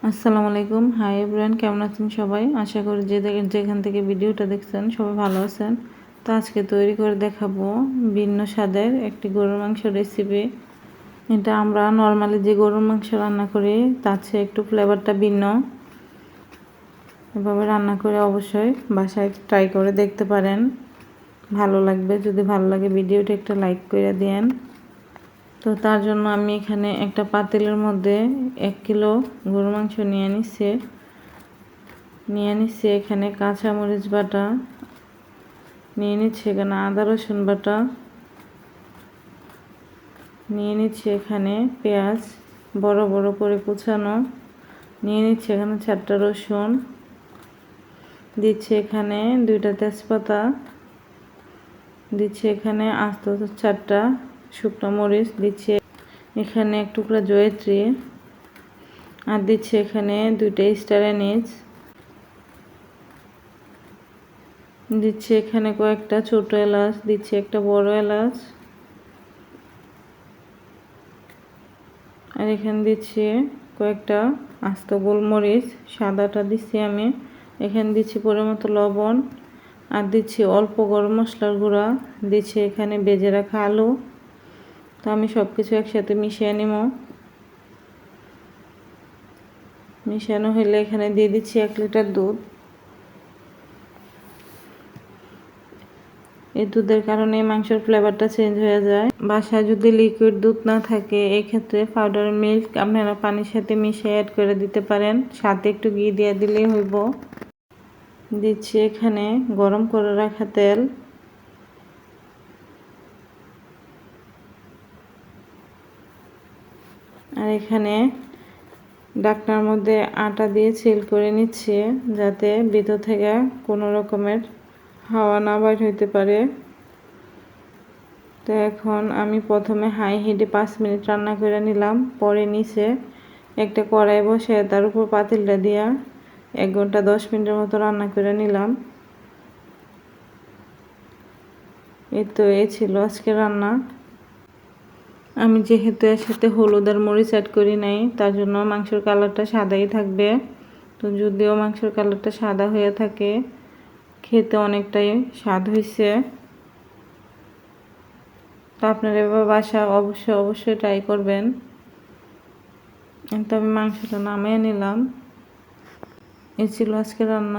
আসসালামু আলাইকুম। Hi everyone, কেমন আছেন সবাই? আশা করি যেখান থেকে ভিডিওটা দেখছেন সবাই ভালো আছেন। তো আজকে তৈরি করে দেখাবো ভিন্ন স্বাদের একটি গরুর মাংস রেসিপি। এটা আমরা নর্মালি যে গরুর মাংস রান্না করি তার চেয়ে একটু ফ্লেভারটা ভিন্ন। এভাবে রান্না করে অবশ্যই বাসায় ট্রাই করে দেখতে পারেন, ভালো লাগবে। যদি ভালো লাগে ভিডিওটা একটা লাইক করে দেন। তো তার জন্য আমি এখানে একটা পাতিলের মধ্যে 1 কিলো গরুর মাংস নিয়ে নিচ্ছি। এখানে কাঁচামরিচ বাটা নিয়ে নিচ্ছি, এখানে আদা রসুন বাটা নিয়ে নিচ্ছি, এখানে পেঁয়াজ বড় বড় করে কুচানো নিয়ে নিচ্ছি, এখানে 4টা রসুন দিচ্ছি, এখানে 2টা তেজপাতা দিচ্ছি, এখানে আস্ত 4টা শুকনো মরিচ দিচ্ছি, এখানে এক টুকরা জয়িত্রী আর দিচ্ছি এখানে 2টা স্টার অ্যানিস দিচ্ছি, এখানে কয়েকটা ছোট এলাচ দিচ্ছি, একটা বড় এলাচ আর এখানে দিচ্ছি কয়েকটা আস্ত গোলমরিচ সাদাটা দিচ্ছি আমি। এখানে দিচ্ছি পরিমতো লবণ আর দিচ্ছি অল্প গরম মশলার গুঁড়া দিচ্ছি, এখানে ভেজে রাখা আলু। তো আমি সব কিছু একসাথে মিশিয়ে নিব। মিশানো হলে এখানে দিয়ে দিচ্ছি 1 লিটার দুধ। এই দুধের কারণে মাংসের ফ্লেভারটা চেঞ্জ হয়ে যায়। বাসায় যদি লিকুইড দুধ না থাকে এক্ষেত্রে পাউডার মিল্ক আপনারা পানির সাথে মিশিয়ে অ্যাড করে দিতে পারেন, সাথে একটু ঘি দিয়ে দিলেই হইব। দিচ্ছি এখানে গরম করে রাখা তেল, আর এখানে ঢাকনার মধ্যে আটা দিয়ে সিল করে নিচ্ছি যাতে ভিতর থেকে কোনো রকমের হাওয়া না বাইর হইতে পারে। তো এখন আমি প্রথমে হাই হিটে 5 মিনিট রান্না করে নিলাম, পরে নিচে একটা কড়াই বসে তার উপর পাতিলটা দিয়া 1 ঘন্টা 10 মিনিটের মতো রান্না করে নিলাম। এই ছিল আজকে রান্না। আমি যেহেতু এর সাথে হলুদ আর মরিচ অ্যাড করি নাই তার জন্য মাংসের কালারটা সাদাই থাকবে। তো যদিও মাংসের কালারটা সাদা হয়ে থাকে খেতে অনেকটাই স্বাদ হয়েছে। তো আপনারা এভাবে বাসা অবশ্যই ট্রাই করবেন। তো আমি মাংসটা নামিয়ে নিলাম। এই ছিল আজকে রান্না।